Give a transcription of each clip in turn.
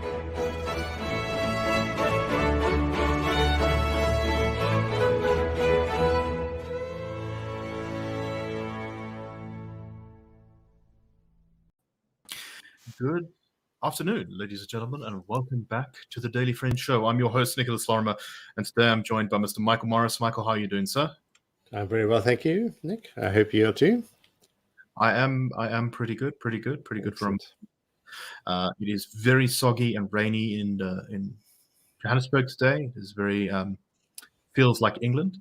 Good afternoon, ladies and gentlemen, and welcome back to the Daily Friend Show. I'm your host, Nicholas Lorimer, and today I'm joined by Mr. Michael Morris. Michael, how are you doing, sir? I'm very well, thank you, Nick. I hope you are too. I am pretty good from. It is very soggy and rainy in Johannesburg today. It is very feels like England.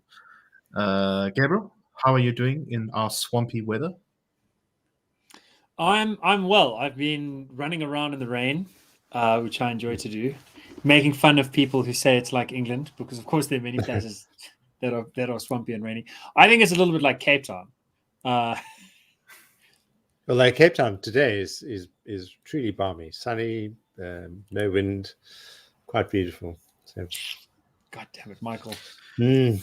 Gabriel, how are you doing in our swampy weather? I'm well. I've been running around in the rain, which I enjoy to do, making fun of people who say it's like England, because of course there are many places that are swampy and rainy. I think it's a little bit like Cape Town. Well, like Cape Town today is truly balmy, sunny, no wind, quite beautiful. So. God damn it, Michael. You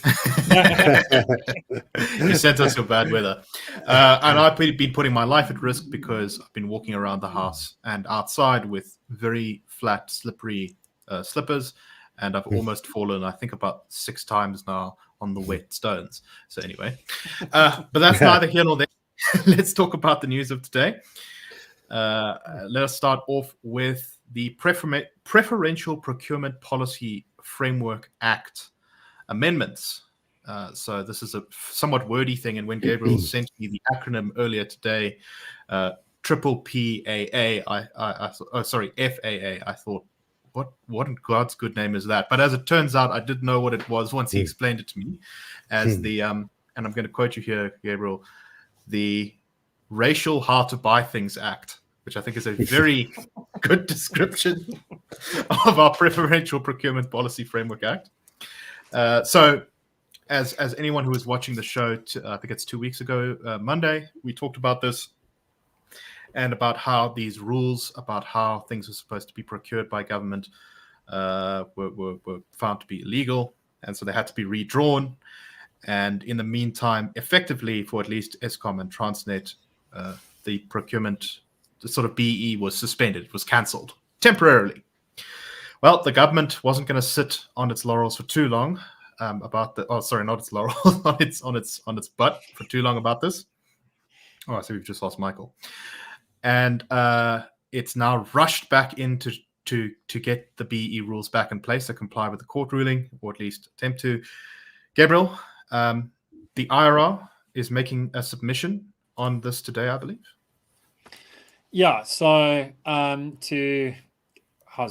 sent us your bad weather. And I've been putting my life at risk because I've been walking around the house and outside with very flat, slippery slippers. And I've almost fallen, I think, about 6 times now on the wet stones. So anyway, but that's neither here nor there. Let's talk about the news of today. Let us start off with the Preferential Procurement Policy Framework Act amendments. So this is a somewhat wordy thing, and when Gabriel sent me the acronym earlier today, triple PAA, FAA, I thought, what in God's good name is that? But as it turns out, I did know what it was once he explained it to me as the and I'm going to quote you here, Gabriel, the Racial How to Buy Things Act, which I think is a very good description of our Preferential Procurement Policy Framework Act. So as anyone who was watching the show, I think it's 2 weeks ago, Monday, we talked about this and about how these rules about how things are supposed to be procured by government were found to be illegal. And so they had to be redrawn. And in the meantime, effectively, for at least Eskom and Transnet, the procurement, the sort of BE was suspended, it was cancelled temporarily. Well, the government wasn't going to sit on its laurels for too long about the. Oh, sorry, not its laurels, on its butt for too long about this. Oh, I see we've just lost Michael, and it's now rushed back into to get the BE rules back in place to comply with the court ruling, or at least attempt to. Gabriel, the IRR is making a submission on this today, I believe. Yeah. So how's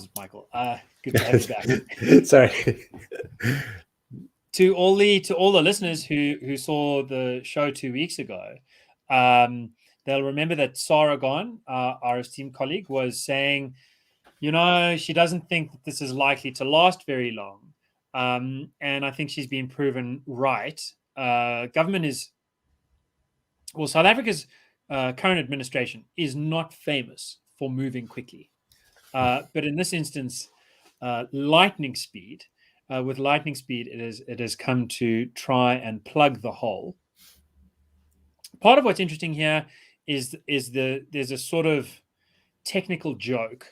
it, Michael? Good to have you back. Sorry. To all the listeners who saw the show 2 weeks ago, they'll remember that Sarah Gon, our esteemed colleague, was saying, she doesn't think that this is likely to last very long. And I think she's been proven right. South Africa's current administration is not famous for moving quickly. But in this instance, lightning speed, it has come to try and plug the hole. Part of what's interesting here is there's a sort of technical joke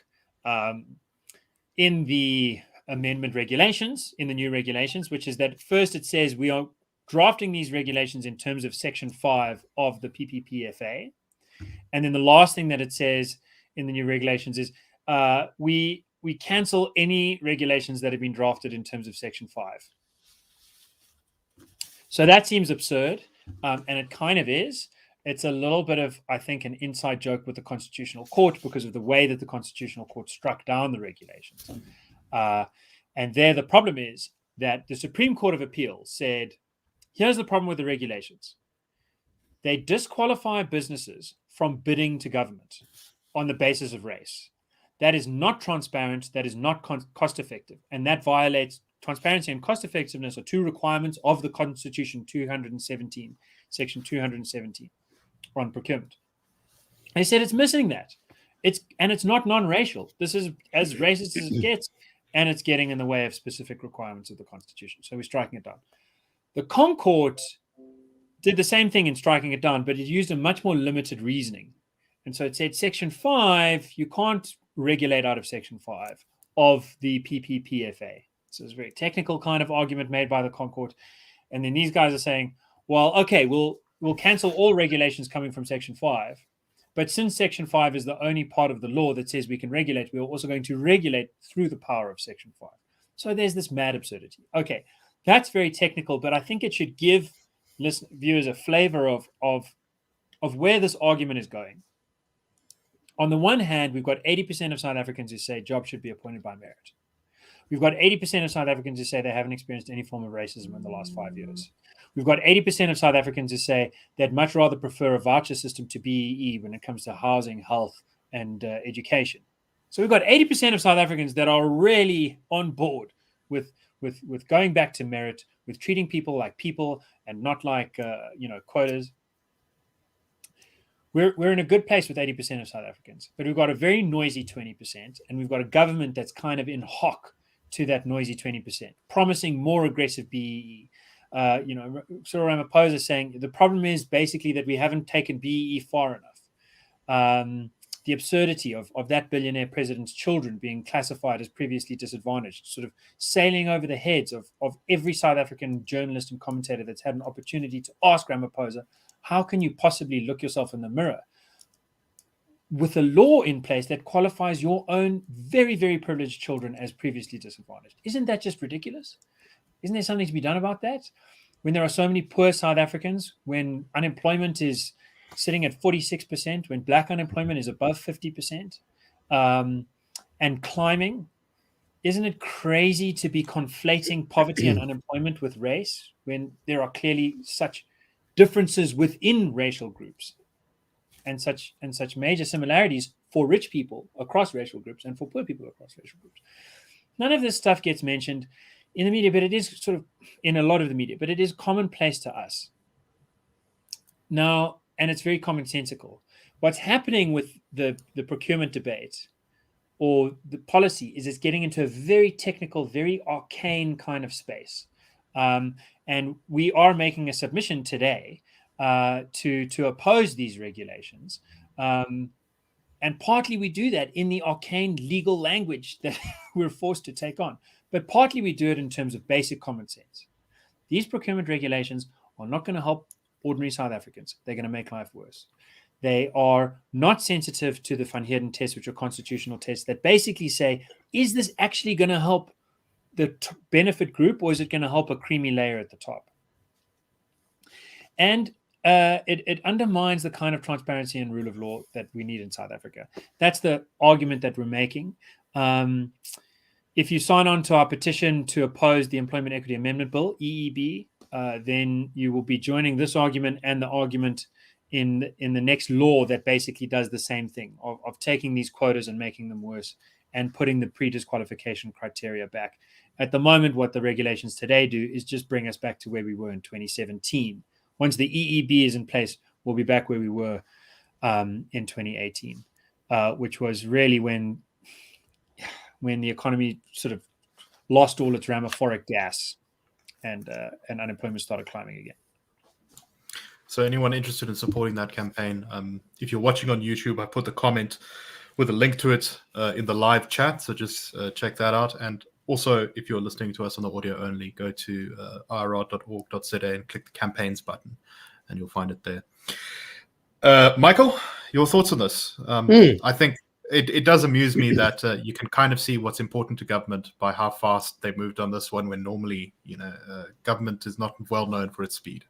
in the amendment regulations, in the new regulations, which is that first it says we are drafting these regulations in terms of Section 5 of the PPPFA. And then the last thing that it says in the new regulations is we cancel any regulations that have been drafted in terms of Section 5. So that seems absurd, and it kind of is. It's a little bit of, I think, an inside joke with the Constitutional Court because of the way that the Constitutional Court struck down the regulations. And there the problem is that the Supreme Court of Appeal said, here's the problem with the regulations. They disqualify businesses from bidding to government on the basis of race. That is not transparent. That is not cost effective. And that violates transparency and cost effectiveness are two requirements of the Constitution 217, Section 217 on procurement. They said it's missing that. It's not non-racial. This is as racist as it gets, and it's getting in the way of specific requirements of the Constitution. So we're striking it down. The Concord did the same thing in striking it down, but it used a much more limited reasoning. And so it said Section 5, you can't regulate out of Section 5 of the PPPFA. So it's a very technical kind of argument made by the Concord. And then these guys are saying, well, okay, we'll cancel all regulations coming from Section 5. But since Section 5 is the only part of the law that says we can regulate, we're also going to regulate through the power of Section 5. So there's this mad absurdity. Okay, that's very technical, but I think it should give viewers a flavor of where this argument is going. On the one hand, we've got 80% of South Africans who say jobs should be appointed by merit. We've got 80% of South Africans who say they haven't experienced any form of racism in the last 5 years. We've got 80% of South Africans who say they'd much rather prefer a voucher system to BEE when it comes to housing, health, and education. So we've got 80% of South Africans that are really on board with going back to merit, with treating people like people and not like quotas. We're in a good place with 80% of South Africans, but we've got a very noisy 20%, and we've got a government that's kind of in hock to that noisy 20%, promising more aggressive BEE. Cyril Ramaphosa saying the problem is basically that we haven't taken BEE far enough. The absurdity of that billionaire president's children being classified as previously disadvantaged, sort of sailing over the heads of every South African journalist and commentator that's had an opportunity to ask Ramaphosa, how can you possibly look yourself in the mirror with a law in place that qualifies your own very, very privileged children as previously disadvantaged? Isn't that just ridiculous? Isn't there something to be done about that? When there are so many poor South Africans, when unemployment is sitting at 46%, when black unemployment is above 50%, and climbing, isn't it crazy to be conflating poverty and unemployment with race when there are clearly such differences within racial groups and such major similarities for rich people across racial groups and for poor people across racial groups? None of this stuff gets mentioned in the media, but it is sort of in a lot of the media, but it is commonplace to us now, and it's very commonsensical. What's happening with the procurement debate or the policy is it's getting into a very technical, very arcane kind of space. And we are making a submission today to oppose these regulations. And partly we do that in the arcane legal language that we're forced to take on. But partly we do it in terms of basic common sense. These procurement regulations are not going to help ordinary South Africans. They're going to make life worse. They are not sensitive to the Van Heerden tests, which are constitutional tests that basically say, is this actually going to help the benefit group, or is it going to help a creamy layer at the top? And it undermines the kind of transparency and rule of law that we need in South Africa. That's the argument that we're making. If you sign on to our petition to oppose the Employment Equity Amendment Bill, EEB, then you will be joining this argument and the argument in the next law that basically does the same thing of taking these quotas and making them worse and putting the pre-disqualification criteria back. At the moment, what the regulations today do is just bring us back to where we were in 2017. Once the EEB is in place, we'll be back where we were in 2018, which was really when the economy sort of lost all its ramaphoric gas and unemployment started climbing again. So anyone interested in supporting that campaign, if you're watching on YouTube, I put the comment with a link to it in the live chat. So just check that out. And also, if you're listening to us on the audio only, go to ir.org.za and click the campaigns button, and you'll find it there. Michael, your thoughts on this? I think it does amuse me that you can kind of see what's important to government by how fast they moved on this one, when normally, government is not well known for its speed.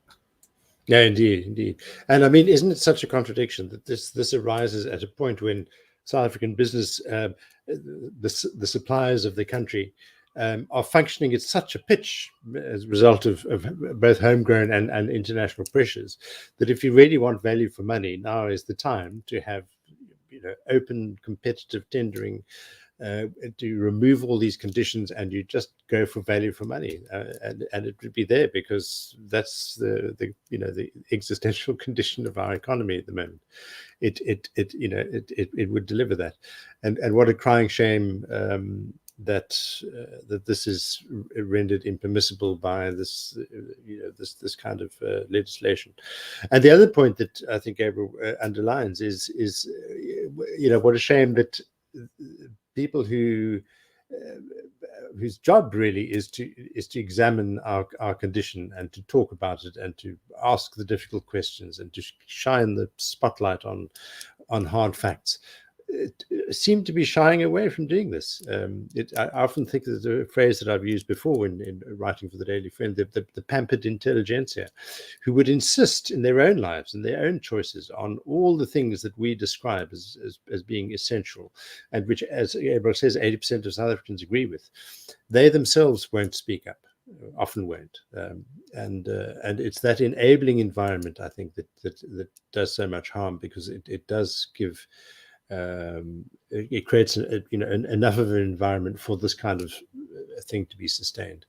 Yeah, indeed. And I mean, isn't it such a contradiction that this arises at a point when South African business, the suppliers of the country, are functioning at such a pitch as a result of both homegrown and international pressures, that if you really want value for money, now is the time to have open competitive tendering, to remove all these conditions, and you just go for value for money, and it would be there because that's the existential condition of our economy at the moment. It would deliver that, and what a crying shame that this is rendered impermissible by this this kind of legislation. And the other point that I think Gabriel underlines is what a shame that people whose job really is to examine our condition and to talk about it and to ask the difficult questions and to shine the spotlight on hard facts, seem to be shying away from doing this. I often think there's a phrase that I've used before in writing for the Daily Friend, the pampered intelligentsia, who would insist in their own lives and their own choices on all the things that we describe as being essential, and which, as Gabriel says, 80% of South Africans agree with. They themselves won't speak up, often won't. And it's that enabling environment, I think, that does so much harm, because it does give... it creates enough of an environment for this kind of thing to be sustained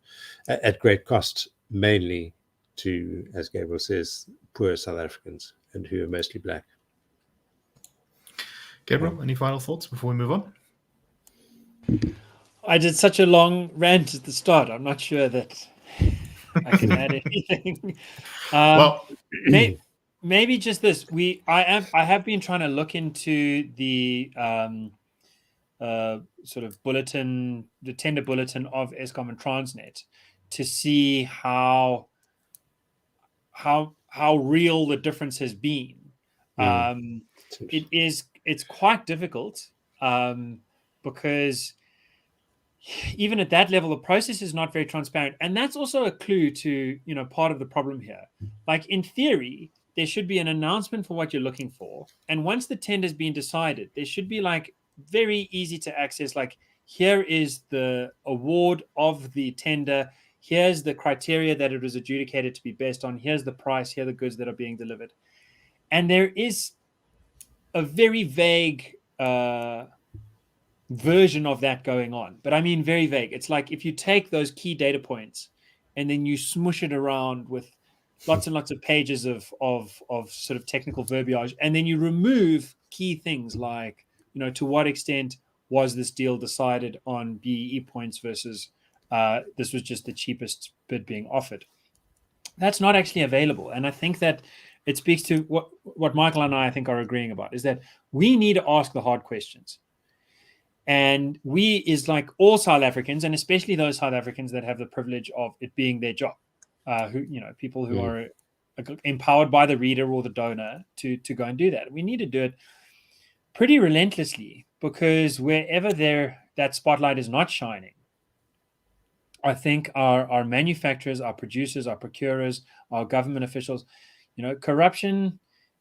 at great cost, mainly to, as Gabriel says, poor South Africans, and who are mostly black. Gabriel, any final thoughts before we move on? I did such a long rant at the start. I'm not sure that I can add anything. Well, maybe just this. I have been trying to look into the sort of bulletin, the tender bulletin of Eskom and Transnet, to see how real the difference has been. It's quite difficult because even at that level, the process is not very transparent, and that's also a clue to part of the problem here. Like, in theory, there should be an announcement for what you're looking for, and once the tender's been decided, there should be like very easy to access, like, here is the award of the tender, here's the criteria that it was adjudicated to be based on, here's the price, here are the goods that are being delivered. And there is a very vague version of that going on, but I mean very vague. It's like if you take those key data points and then you smush it around with lots and lots of pages of sort of technical verbiage, and then you remove key things like, to what extent was this deal decided on BEE points versus this was just the cheapest bid being offered. That's not actually available, and I think that it speaks to what Michael and I think are agreeing about, is that we need to ask the hard questions. And we is like all South Africans, and especially those South Africans that have the privilege of it being their job, people who are empowered by the reader or the donor to go and do that. We need to do it pretty relentlessly, because wherever that spotlight is not shining, I think our manufacturers, our producers, our procurers, our government officials, corruption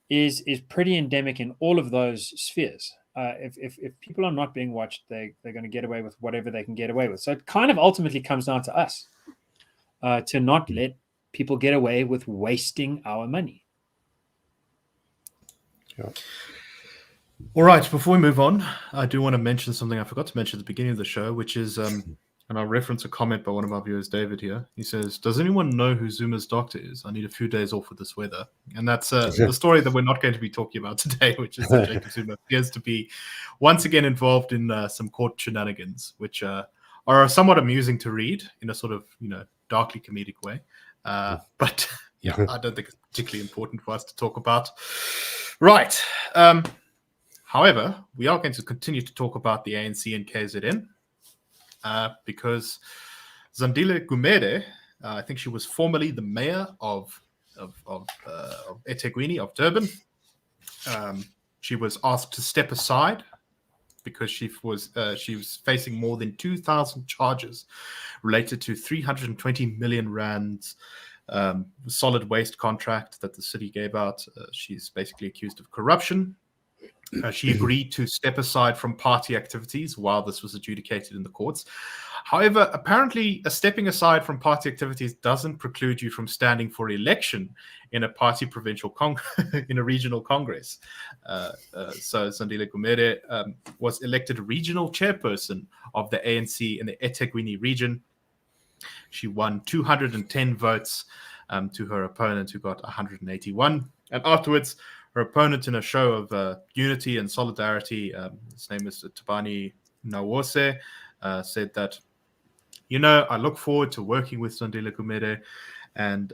is pretty endemic in all of those spheres. If people are not being watched, they're going to get away with whatever they can get away with. So it kind of ultimately comes down to us to not let people get away with wasting our money. Yeah. All right, before we move on, I do want to mention something I forgot to mention at the beginning of the show, which is, and I'll reference a comment by one of our viewers, David, here. He says, does anyone know who Zuma's doctor is? I need a few days off with this weather. And that's the story that we're not going to be talking about today, which is that Jacob Zuma appears to be once again involved in some court shenanigans, which are somewhat amusing to read in a sort of, darkly comedic way. But yeah, I don't think it's particularly important for us to talk about. Right. However, we are going to continue to talk about the ANC and KZN. Because Zandile Gumede, I think she was formerly the mayor of eThekwini, of Durban. She was asked to step aside because she was facing more than 2,000 charges related to 320 million rands solid waste contract that the city gave out. She's basically accused of corruption. She agreed to step aside from party activities while this was adjudicated in the courts. However, apparently, stepping aside from party activities doesn't preclude you from standing for election in a party provincial in a regional congress. So Zandile Gumede was elected regional chairperson of the ANC in the eThekwini region. She won 210 votes to her opponent, who got 181. And afterwards, her opponent, in a show of unity and solidarity, his name is Tabani Nawose, said that, I look forward to working with Zandile Gumede, and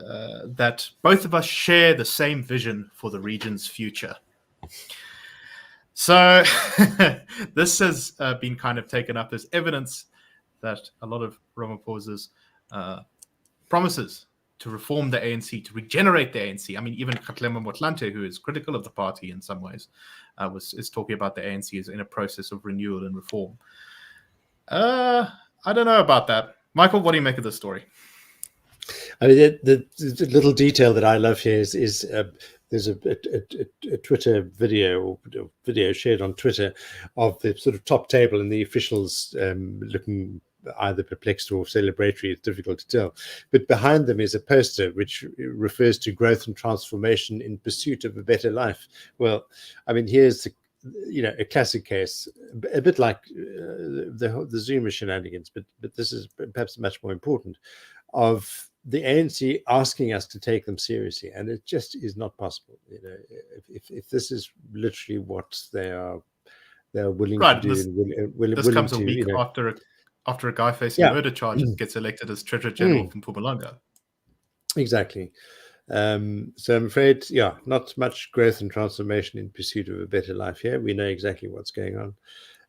that both of us share the same vision for the region's future. So this has been kind of taken up as evidence that a lot of Ramaphosa's promises to reform the ANC, to regenerate the ANC. I mean, even Kgalema Motlanthe, who is critical of the party in some ways, is talking about the ANC as in a process of renewal and reform. I don't know about that. Michael, what do you make of this story? I mean, the little detail that I love here is there's a Twitter video or video shared on Twitter of the sort of top table and the officials looking either perplexed or celebratory. It's difficult to tell. But behind them is a poster which refers to growth and transformation in pursuit of a better life. Well, I mean, here's a classic case, a bit like the Zuma shenanigans, but this is perhaps much more important, of the ANC asking us to take them seriously, and it just is not possible. If this is literally what they are willing to do, this comes a week after a guy facing murder charges gets elected as Treasurer General from Mpumalanga. Exactly. So I'm afraid, not much growth and transformation in pursuit of a better life here. We know exactly what's going on,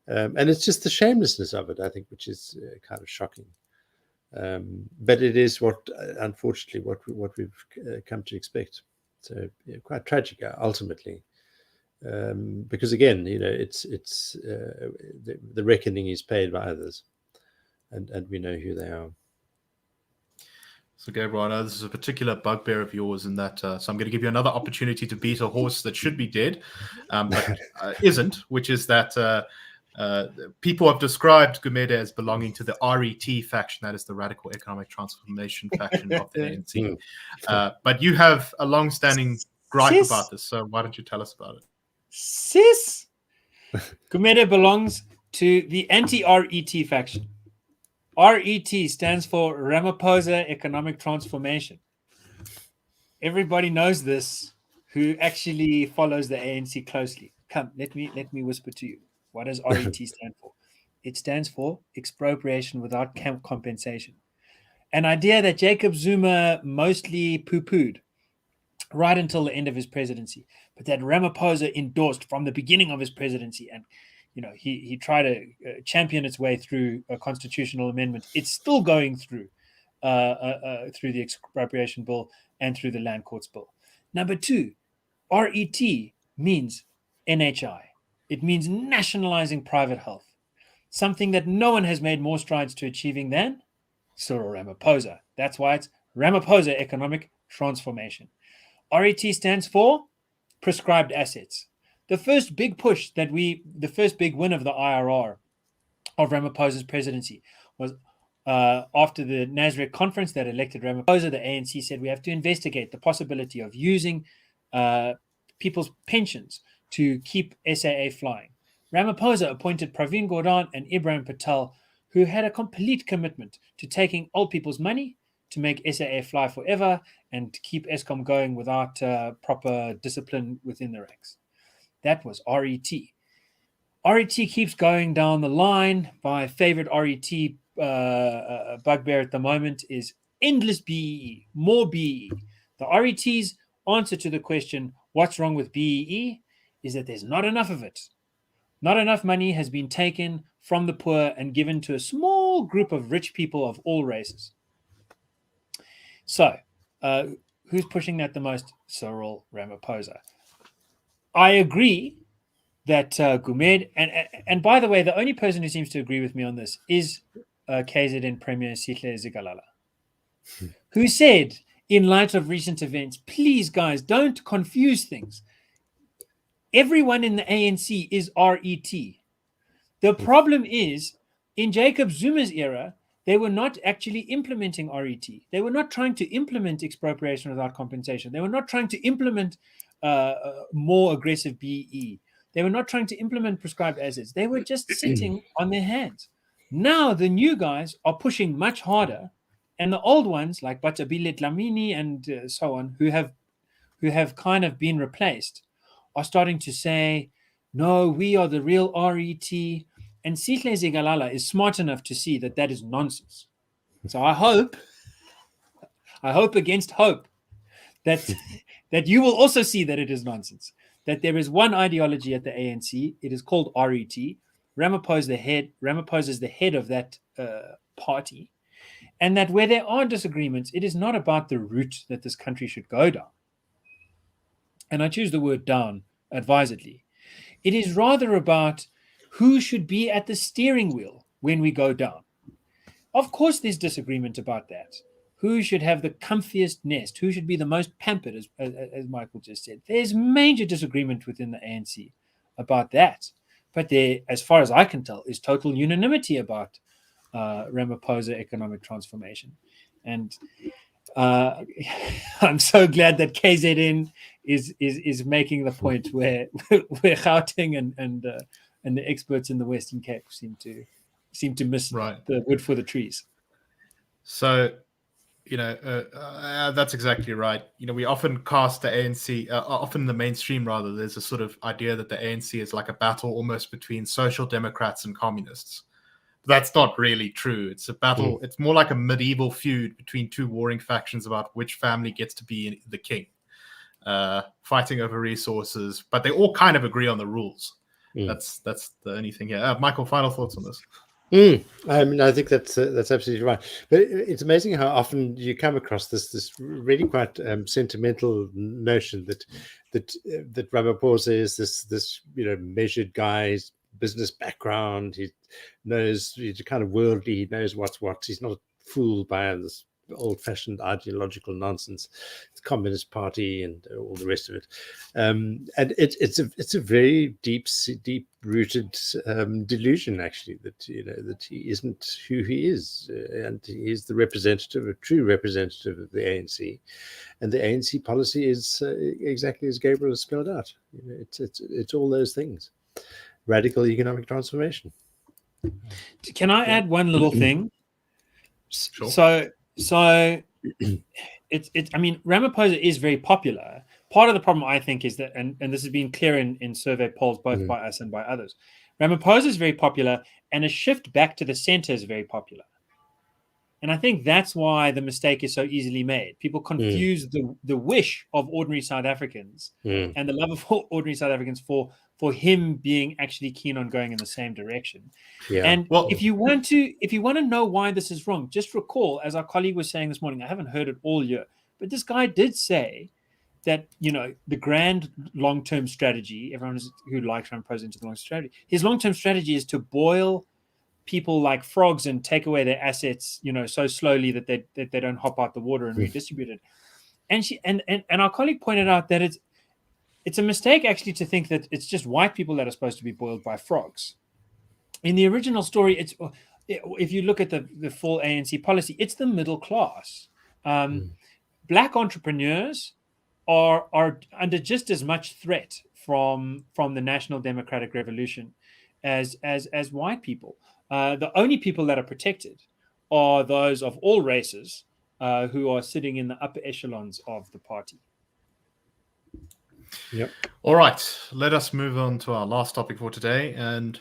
and it's just the shamelessness of it, I think, which is kind of shocking. But it is unfortunately, what we've come to expect. So quite tragic ultimately, because again, it's the reckoning is paid by others, and we know who they are. So, Gabriel, I know this is a particular bugbear of yours, in that, so I'm going to give you another opportunity to beat a horse that should be dead, but isn't, which is that people have described Gumede as belonging to the RET faction, that is the Radical Economic Transformation faction of the ANC. But you have a long-standing gripe about this, so why don't you tell us about it? Sis! Gumede belongs to the anti-RET faction. RET stands for Ramaphosa Economic Transformation. Everybody knows this who actually follows the ANC closely. Come, let me whisper to you. What does RET stand for? It stands for expropriation without compensation. An idea that Jacob Zuma mostly poo-pooed right until the end of his presidency, but that Ramaphosa endorsed from the beginning of his presidency. And he tried to champion its way through a constitutional amendment. It's still going through the expropriation bill and through the land courts bill. Number two, RET means NHI. It means nationalizing private health, something that no one has made more strides to achieving than Cyril Ramaphosa. That's why it's Ramaphosa Economic Transformation. RET stands for prescribed assets. The first big win of the IRR of Ramaphosa's presidency was after the Nasrec conference that elected Ramaphosa. The ANC said we have to investigate the possibility of using people's pensions to keep SAA flying. Ramaphosa appointed Pravin Gordhan and Ibrahim Patel, who had a complete commitment to taking old people's money to make SAA fly forever and keep Eskom going without proper discipline within the ranks. That was RET. RET keeps going down the line. My favorite RET bugbear at the moment is endless BEE, more BEE. The RET's answer to the question, what's wrong with BEE, is that there's not enough of it. Not enough money has been taken from the poor and given to a small group of rich people of all races. So, who's pushing that the most? Cyril Ramaphosa. I agree that Gumede, and by the way, the only person who seems to agree with me on this is KZN Premier Sihle Zikalala, who said, in light of recent events, please guys, don't confuse things. Everyone in the ANC is RET. The problem is, in Jacob Zuma's era, they were not actually implementing RET. They were not trying to implement expropriation without compensation. They were not trying to implement more aggressive BE. They were not trying to implement prescribed assets. They were just sitting on their hands. Now the new guys are pushing much harder, and the old ones like Batabile Dlamini and so on, who have kind of been replaced, are starting to say, no, we are the real RET. And Sihle Zikalala is smart enough to see that is nonsense. So I hope against hope, that you will also see that it is nonsense. that there is one ideology at the ANC. It is called RET. Ramaphosa is the head of that party, and that where there are disagreements, it is not about the route that this country should go down. And I choose the word down advisedly. It is rather about who should be at the steering wheel when we go down. Of course, there's disagreement about that. Who should have the comfiest nest? Who should be the most pampered, as Michael just said? There's major disagreement within the ANC about that. But there, as far as I can tell, is total unanimity about Ramaphosa economic transformation. And I'm so glad that KZN is making the point where Gauteng and the experts in the Western Cape seem to miss the wood for the trees. So, that's exactly right. We often cast the ANC, often in the mainstream rather, there's a sort of idea that the ANC is like a battle almost between social democrats and communists. That's not really true. It's a battle. It's more like a medieval feud between two warring factions about which family gets to be the king, fighting over resources, but they all kind of agree on the rules. That's the only thing here. Michael, final thoughts on this? I mean, I think that's absolutely right. But it's amazing how often you come across this really quite sentimental notion that Ramaphosa is this measured guy, business background. He knows, he's kind of worldly. He knows what's what. He's not fooled by this old-fashioned ideological nonsense, the Communist Party and all the rest of it. And it's a very deep-rooted delusion, actually, that he isn't who he is, and he is a true representative of the ANC, and the ANC policy is exactly as Gabriel has spelled out. It's all those things. Radical economic transformation. Can I add one little thing? Sure. So it's I mean, Ramaphosa is very popular. Part of the problem, I think, is that, and this has been clear in survey polls, both by us and by others, Ramaphosa is very popular, and a shift back to the center is very popular. And I think that's why the mistake is so easily made. People confuse the wish of ordinary South Africans and the love of ordinary South Africans for him being actually keen on going in the same direction. Yeah. And if you want to know why this is wrong, just recall, as our colleague was saying this morning, I haven't heard it all year, but this guy did say that, the grand long-term strategy, everyone who likes Ramaphosa into the long-term strategy, his long-term strategy is to boil people like frogs and take away their assets, so slowly that they don't hop out the water and redistribute it. And our colleague pointed out that it's a mistake actually to think that it's just white people that are supposed to be boiled by frogs. In the original story, if you look at the full ANC policy, it's the middle class. Black entrepreneurs are under just as much threat from the National Democratic Revolution as white people. The only people that are protected are those of all races who are sitting in the upper echelons of the party. Yep. All right, let us move on to our last topic for today. And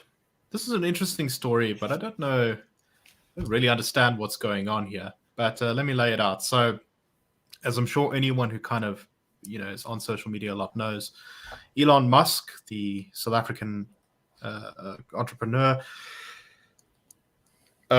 this is an interesting story, but I don't really understand what's going on here. But let me lay it out. So, as I'm sure anyone who kind of, is on social media a lot knows, Elon Musk, the South African entrepreneur,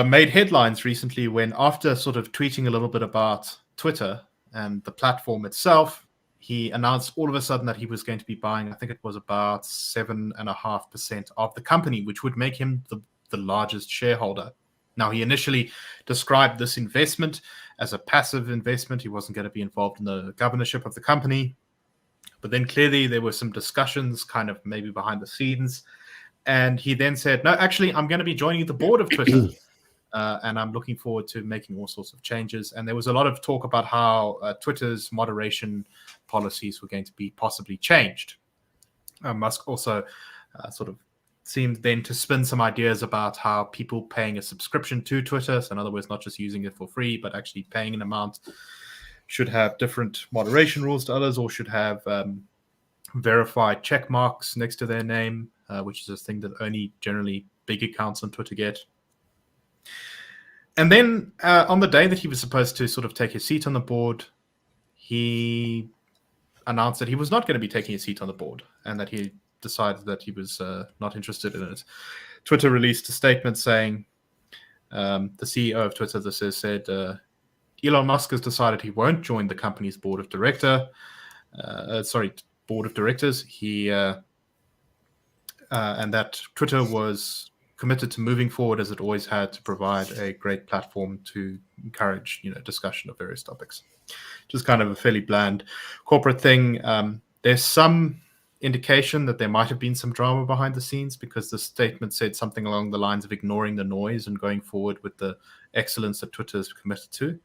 made headlines recently when, after sort of tweeting a little bit about Twitter and the platform itself, he announced all of a sudden that he was going to be buying, I think it was about 7.5% of the company, which would make him the largest shareholder. Now, he initially described this investment as a passive investment. He wasn't going to be involved in the governorship of the company. But then clearly there were some discussions kind of maybe behind the scenes. And he then said, no, actually, I'm going to be joining the board of Twitter. And I'm looking forward to making all sorts of changes. And there was a lot of talk about how Twitter's moderation policies were going to be possibly changed. Musk also sort of seemed then to spin some ideas about how people paying a subscription to Twitter, so in other words, not just using it for free, but actually paying an amount, should have different moderation rules to others, or should have verified check marks next to their name, which is a thing that only generally big accounts on Twitter get. And then on the day that he was supposed to sort of take his seat on the board, he announced that he was not going to be taking a seat on the board and that he decided that he was not interested in it. Twitter released a statement saying, the CEO of Twitter, said, Elon Musk has decided he won't join the company's board of directors. He and that Twitter was committed to moving forward as it always had to provide a great platform to encourage, discussion of various topics. Just kind of a fairly bland corporate thing. There's some indication that there might have been some drama behind the scenes because the statement said something along the lines of ignoring the noise and going forward with the excellence that Twitter is committed to.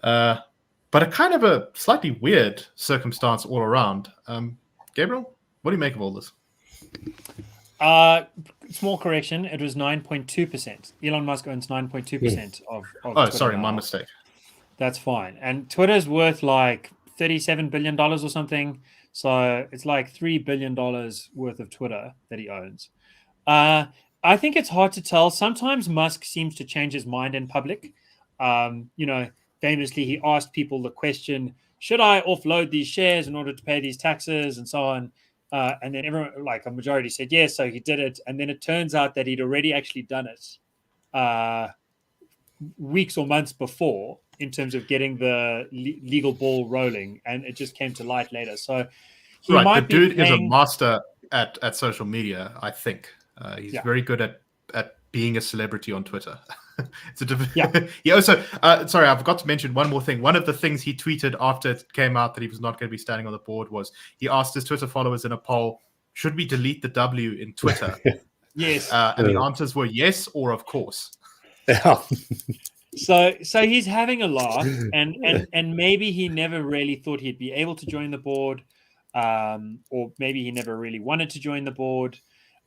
But a kind of a slightly weird circumstance all around. Gabriel, what do you make of all this? Small correction. It was 9.2%. Elon Musk owns 9.2% of Oh, Twitter sorry, now. my mistake. That's fine. And Twitter's worth like $37 billion or something. So it's like $3 billion worth of Twitter that he owns. I think it's hard to tell. Sometimes Musk seems to change his mind in public. Famously, he asked people the question, should I offload these shares in order to pay these taxes and so on? And then everyone, like a majority, said yes. So he did it. And then it turns out that he'd already actually done it weeks or months before in terms of getting the legal ball rolling. And it just came to light later. So he might the dude be is a master at social media, I think. He's very good at being a celebrity on Twitter. He also, sorry, I forgot to mention one more thing. One of the things he tweeted after it came out that he was not going to be standing on the board was he asked his Twitter followers in a poll, should we delete the W in Twitter? Yes. And the answers were yes or of course. Yeah. So he's having a laugh, and maybe he never really thought he'd be able to join the board, or maybe he never really wanted to join the board.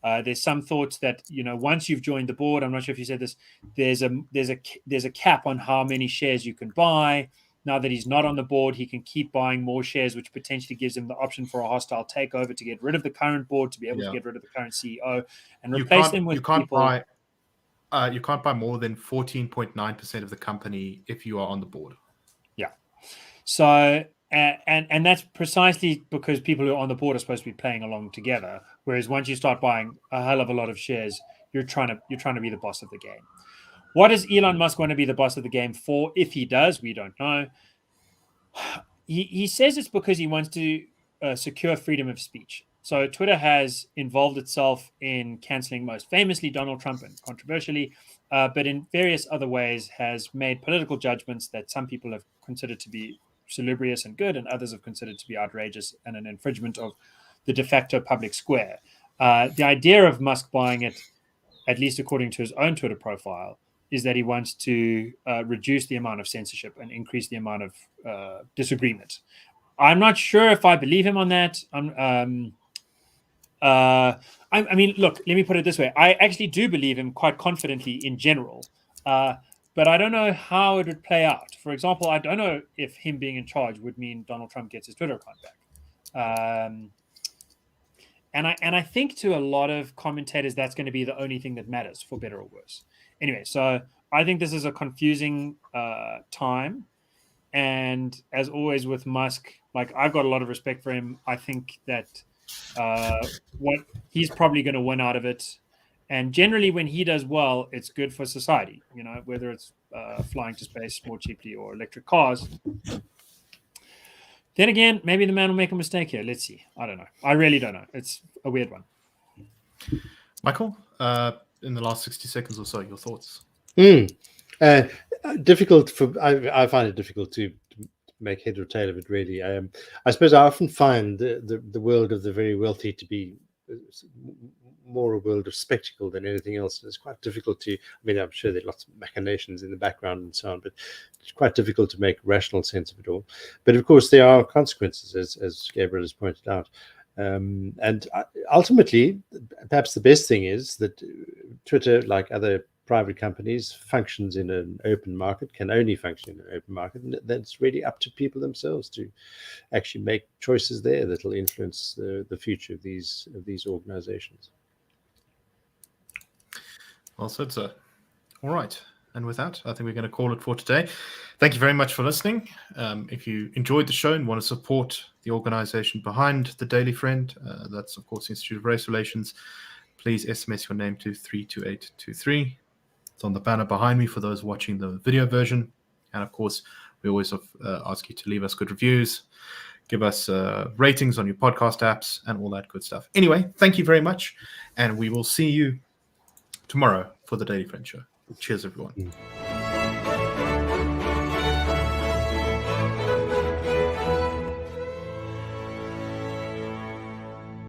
There's some thoughts that once you've joined the board, I'm not sure if you said this, there's a cap on how many shares you can buy. Now that he's not on the board, he can keep buying more shares, which potentially gives him the option for a hostile takeover to get rid of the current board, to be able to get rid of the current CEO and replace them with people. You can't buy more than 14.9% of the company if you are on the board. Yeah. So and that's precisely because people who are on the board are supposed to be playing along together. Whereas once you start buying a hell of a lot of shares, you're trying to be the boss of the game. What does Elon Musk want to be the boss of the game for? If he does, we don't know. He says it's because he wants to secure freedom of speech. So Twitter has involved itself in canceling, most famously, Donald Trump, and controversially, but in various other ways has made political judgments that some people have considered to be salubrious and good, and others have considered to be outrageous and an infringement of the de facto public square. The idea of Musk buying it, at least according to his own Twitter profile, is that he wants to reduce the amount of censorship and increase the amount of disagreement. I'm not sure if I believe him on that. I mean, look, let me put it this way. I actually do believe him quite confidently in general, but I don't know how it would play out. For example, I don't know if him being in charge would mean Donald Trump gets his Twitter account back. And I think to a lot of commentators, that's going to be the only thing that matters, for better or worse. Anyway, so I think this is a confusing time. And as always with Musk, like, I've got a lot of respect for him. I think that what he's probably going to win out of it. And generally when he does well, it's good for society, whether it's flying to space more cheaply or electric cars. Then again, maybe the man will make a mistake here. Let's see. I don't know. I really don't know. It's a weird one. Michael, in the last 60 seconds or so, your thoughts? Difficult I find it difficult to make head or tail of it, really. I suppose I often find the world of the very wealthy to be more a world of spectacle than anything else. And it's quite difficult to, I'm sure there are lots of machinations in the background and so on, but it's quite difficult to make rational sense of it all. But of course, there are consequences, as Gabriel has pointed out. And ultimately, perhaps the best thing is that Twitter, like other private companies, functions in an open market, can only function in an open market, and that's really up to people themselves to actually make choices there that will influence the future of these organizations. Well said, sir. All right. And with that, I think we're going to call it for today. Thank you very much for listening. If you enjoyed the show and want to support the organization behind the Daily Friend, that's, of course, the Institute of Race Relations, please SMS your name to 32823. It's on the banner behind me for those watching the video version. And, of course, we always ask you to leave us good reviews, give us ratings on your podcast apps, and all that good stuff. Anyway, thank you very much, and we will see you tomorrow for the Daily Friend Show. Cheers, everyone.